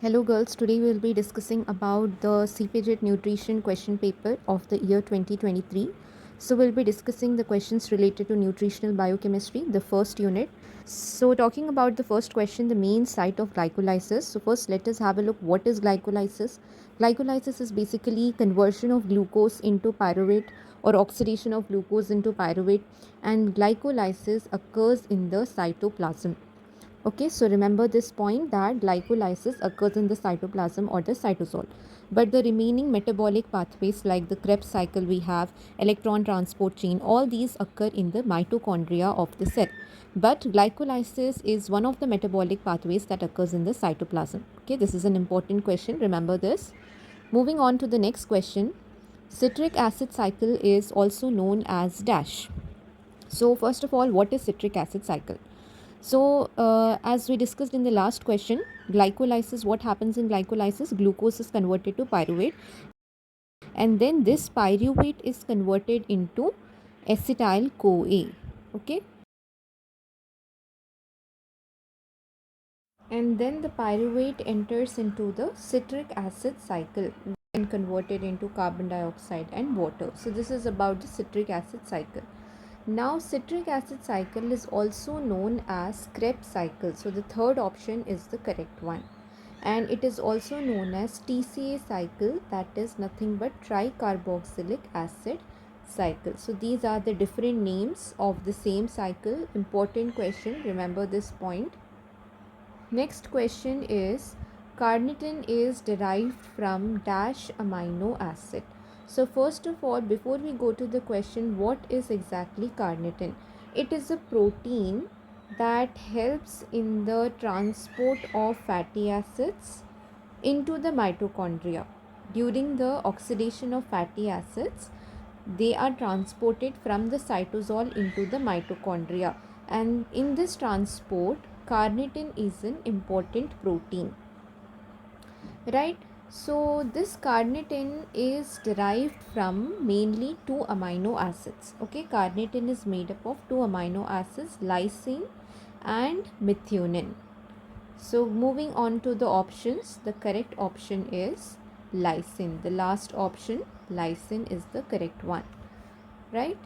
Hello girls, today we will be discussing about the Cpget nutrition question paper of the year 2023. So we'll be discussing the questions related to nutritional biochemistry, the first unit. So talking about the first question, the main site of glycolysis. So first let us have a look what is glycolysis. Glycolysis is basically conversion of glucose into pyruvate or oxidation of glucose into pyruvate, and glycolysis occurs in the cytoplasm. Okay, so remember this point that glycolysis occurs in the cytoplasm or the cytosol. But the remaining metabolic pathways like the Krebs cycle we have, electron transport chain, all these occur in the mitochondria of the cell. But glycolysis is one of the metabolic pathways that occurs in the cytoplasm. Okay, this is an important question. Remember this. Moving on to the next question. Citric acid cycle is also known as dash. So first of all, what is citric acid cycle? So, as we discussed in the last question, glycolysis, what happens in glycolysis? Glucose is converted to pyruvate, and then this pyruvate is converted into acetyl CoA. Okay, and then the pyruvate enters into the citric acid cycle and converted into carbon dioxide and water. So, this is about the citric acid cycle. Now, citric acid cycle is also known as Krebs cycle. So, the third option is the correct one. And it is also known as TCA cycle, that is nothing but tricarboxylic acid cycle. So, these are the different names of the same cycle. Important question, remember this point. Next question is carnitine is derived from dash amino acid. So first of all, before we go to the question, what is exactly carnitine? It is a protein that helps in the transport of fatty acids into the mitochondria. During the oxidation of fatty acids, they are transported from the cytosol into the mitochondria, and in this transport carnitine is an important protein, right? So this carnitine is derived from mainly two amino acids. Okay, carnitine is made up of two amino acids, lysine and methionine. So moving on to the options, the correct option is lysine. The last option, lysine, is the correct one, right?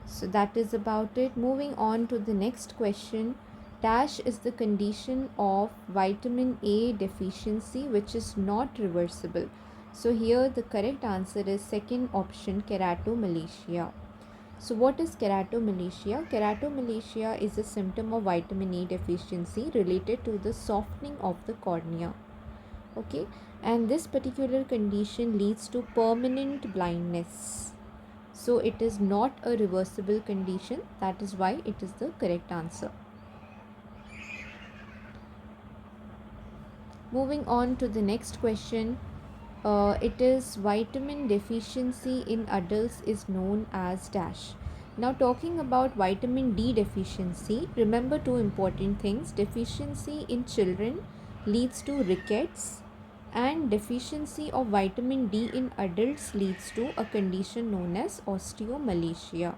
So that is about it. Moving on to the next question. Dash is the condition of vitamin A deficiency which is not reversible. So here the correct answer is second option, keratomalacia. So what is keratomalacia? Keratomalacia is a symptom of vitamin A deficiency related to the softening of the cornea. Okay, and this particular condition leads to permanent blindness. So it is not a reversible condition. That is why it is the correct answer. Moving on to the next question. It is vitamin deficiency in adults is known as dash. Now talking about vitamin D deficiency, remember two important things. Deficiency in children leads to rickets, and deficiency of vitamin D in adults leads to a condition known as osteomalacia.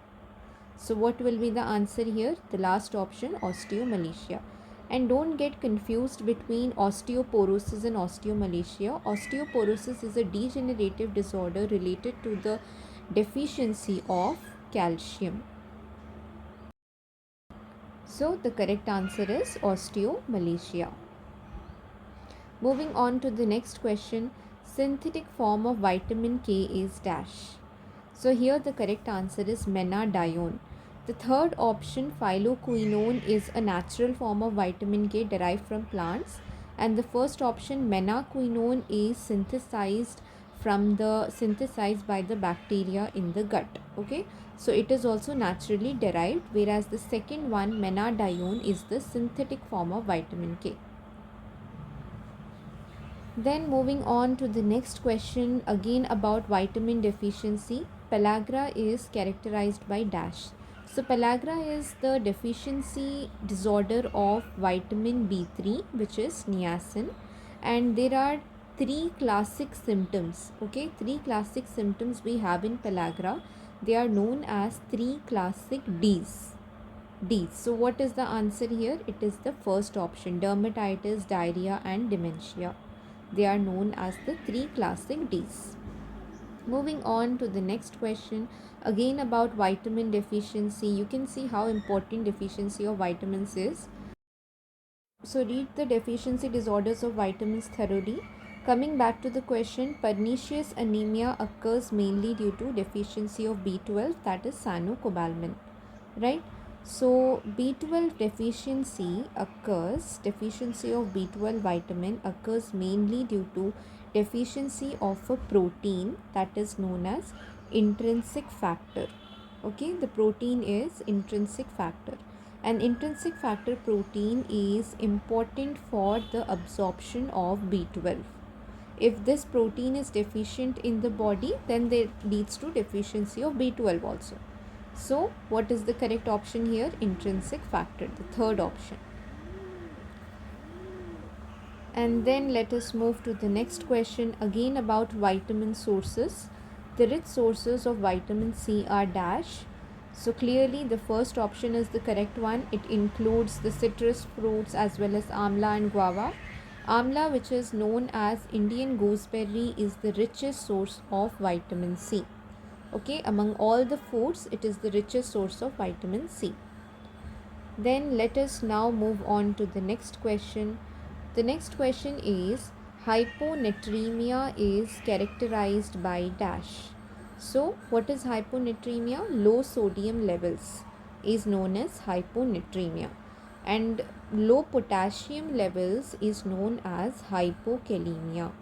So what will be the answer here? The last option, osteomalacia. And don't get confused between osteoporosis and osteomalacia. Osteoporosis is a degenerative disorder related to the deficiency of calcium. So the correct answer is osteomalacia. Moving on to the next question. Synthetic form of vitamin K is dash. So here the correct answer is menadione. The third option, phyloquinone, is a natural form of vitamin K derived from plants, and the first option, menaquinone, is synthesized by the bacteria in the gut. Okay, so it is also naturally derived, whereas the second one, menadione, is the synthetic form of vitamin K. Then moving on to the next question, again about vitamin deficiency. Pellagra is characterized by dash. So pellagra is the deficiency disorder of vitamin B3, which is niacin, and there are three classic symptoms. Okay, three classic symptoms we have in pellagra. They are known as three classic Ds. So what is the answer here? It is the first option, dermatitis, diarrhea and dementia. They are known as the 3 classic Ds. Moving on to the next question, again about vitamin deficiency. You can see how important deficiency of vitamins is. So read the deficiency disorders of vitamins thoroughly. Coming back to the question, pernicious anemia occurs mainly due to deficiency of B12, that is cyanocobalamin, right? So B12 deficiency of B12 vitamin occurs mainly due to deficiency of a protein that is known as intrinsic factor. Okay, the protein is intrinsic factor. An intrinsic factor protein is important for the absorption of B12. If this protein is deficient in the body, then that leads to deficiency of B12 also. So what is the correct option here? Intrinsic factor, the third option. And then let us move to the next question, again about vitamin sources. The rich sources of vitamin C are dash. So clearly the first option is the correct one. It includes the citrus fruits as well as amla and guava. Amla, which is known as Indian gooseberry, is the richest source of vitamin C. Okay, among all the foods, it is the richest source of vitamin C. Then let us now move on to the next question. The next question is, hyponatremia is characterized by dash. So what is hyponatremia? Low sodium levels is known as hyponatremia, and low potassium levels is known as hypokalemia.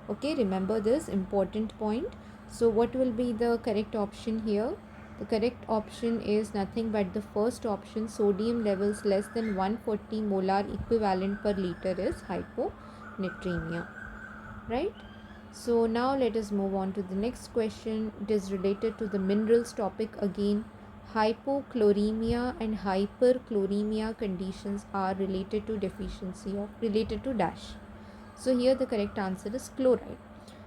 Okay, remember this important point. So what will be the correct option here? The correct option is nothing but the first option. Sodium levels less than 140 molar equivalent per liter is hyponatremia, right? So now let us move on to the next question. It is related to the minerals topic again. Hypochloremia and hyperchloremia conditions are related to dash. So here the correct answer is chloride.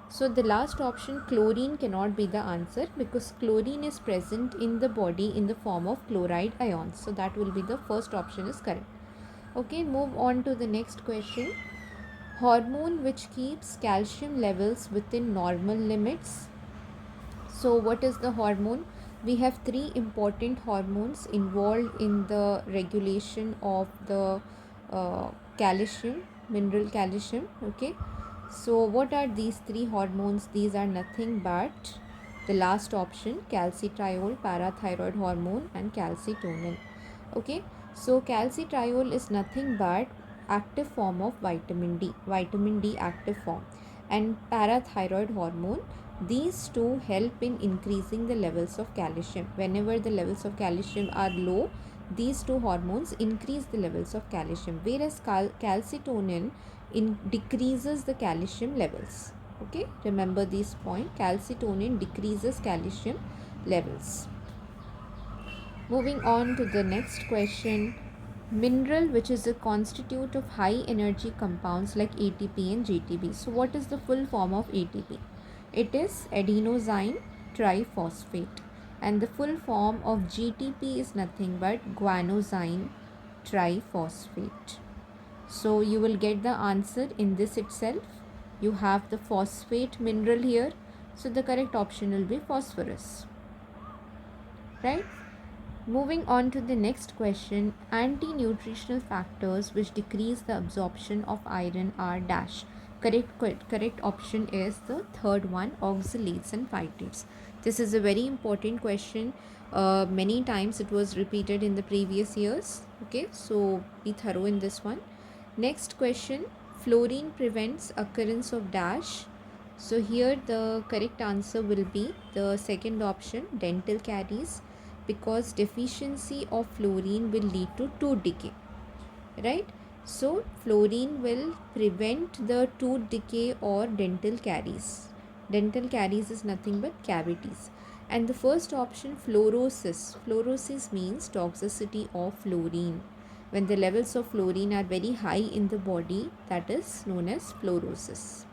So the last option, chlorine, cannot be the answer because chlorine is present in the body in the form of chloride ions. So that will be the first option is correct. Okay, move on to the next question. Hormone which keeps calcium levels within normal limits. So what is the hormone? We have 3 important hormones involved in the regulation of the calcium, mineral calcium. Okay, so what are these 3 hormones? These are nothing but the last option, calcitriol, parathyroid hormone, and calcitonin. Okay, so calcitriol is nothing but active form of vitamin D active form, and parathyroid hormone. These two help in increasing the levels of calcium. Whenever the levels of calcium are low, these two hormones increase the levels of calcium, whereas calcitonin decreases the calcium levels. Okay, remember this point. Calcitonin decreases calcium levels. Moving on to the next question. Mineral which is a constitute of high energy compounds like ATP and GTP. So what is the full form of ATP? It is adenosine triphosphate, and the full form of GTP is nothing but guanosine triphosphate. So you will get the answer in this itself. You have the phosphate mineral here, so the correct option will be phosphorus, right? Moving on to the next question, anti-nutritional factors which decrease the absorption of iron are dash. Correct option is the third one, oxalates and phytates. This is a very important question. Many times it was repeated in the previous years. Okay, so be thorough in this one. Next question, fluorine prevents occurrence of dash. So here the correct answer will be the second option, dental caries, because deficiency of fluorine will lead to tooth decay, right? So fluorine will prevent the tooth decay or dental caries. Dental caries is nothing but cavities. And the first option, fluorosis means toxicity of fluorine. When the levels of fluorine are very high in the body, that is known as fluorosis.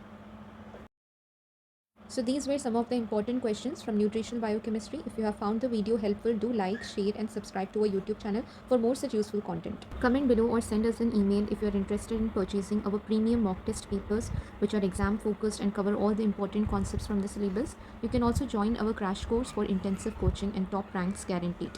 So these were some of the important questions from nutritional biochemistry. If you have found the video helpful, do like, share and subscribe to our YouTube channel for more such useful content. Comment below or send us an email if you are interested in purchasing our premium mock test papers, which are exam focused and cover all the important concepts from the syllabus. You can also join our crash course for intensive coaching and top ranks guaranteed.